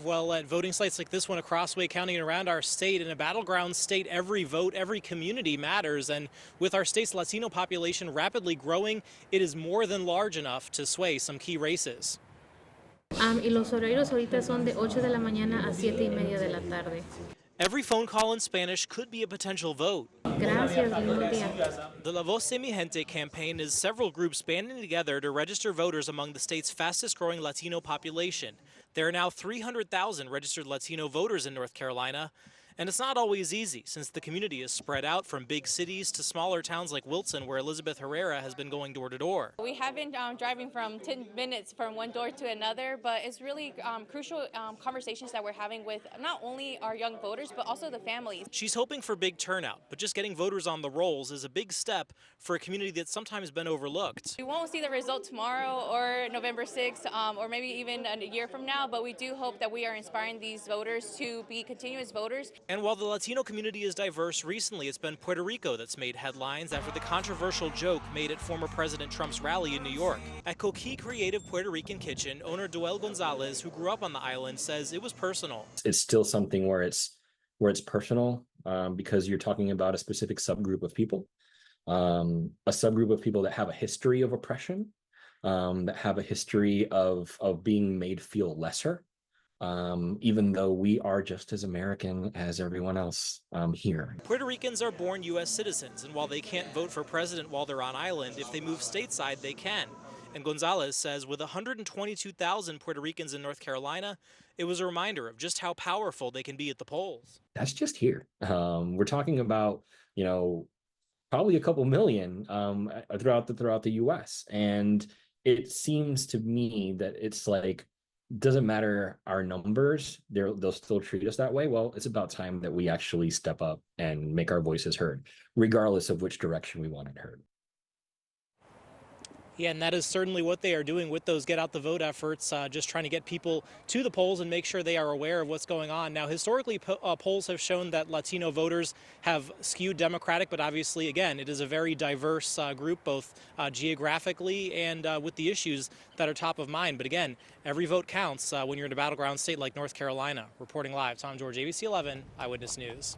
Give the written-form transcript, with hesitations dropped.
Well, at voting sites like this one across Wake County and around our state, in a battleground state, every vote, every community matters. And with our state's Latino population rapidly growing, it is more than large enough to sway some key races. Y los horarios ahorita son de 8 de la mañana a 7:30 de la tarde. Every phone call in Spanish could be a potential vote. Gracias, lindo día. The La Voz de Mi Gente campaign is several groups banding together to register voters among the state's fastest growing Latino population. There are now 300,000 registered Latino voters in North Carolina, and it's not always easy since the community is spread out from big cities to smaller towns like Wilson, where Elizabeth Herrera has been going door to door. We have been driving from 10 minutes from one door to another, but it's really crucial conversations that we're having with not only our young voters, but also the families. She's hoping for big turnout, but just getting voters on the rolls is a big step for a community that's sometimes been overlooked. We won't see the result tomorrow or November 6th, or maybe even a year from now, but we do hope that we are inspiring these voters to be continuous voters. And while the Latino community is diverse, recently it's been Puerto Rico that's made headlines after the controversial joke made at former President Trump's rally in New York. At Coquille Creative Puerto Rican Kitchen, owner Doel Gonzalez, who grew up on the island, says it was personal. It's still something where it's personal because you're talking about a specific subgroup of people, a subgroup of people that have a history of oppression, that have a history of being made feel lesser. Even though we are just as American as everyone else here. Puerto Ricans are born U.S. citizens, and while they can't vote for president while they're on island, if they move stateside, they can. And Gonzalez says with 122,000 Puerto Ricans in North Carolina, it was a reminder of just how powerful they can be at the polls. That's just here. We're talking about, probably a couple million throughout the U.S. And it seems to me that it's like, doesn't matter our numbers, they'll still treat us that way. Well, it's about time that we actually step up and make our voices heard, regardless of which direction we want it heard. Yeah, and that is certainly what they are doing with those get out the vote efforts, just trying to get people to the polls and make sure they are aware of what's going on. Now, historically, polls have shown that Latino voters have skewed Democratic, but obviously, again, it is a very diverse group, both geographically and with the issues that are top of mind. But again, every vote counts when you're in a battleground state like North Carolina. Reporting live, Tom George, ABC 11, Eyewitness News.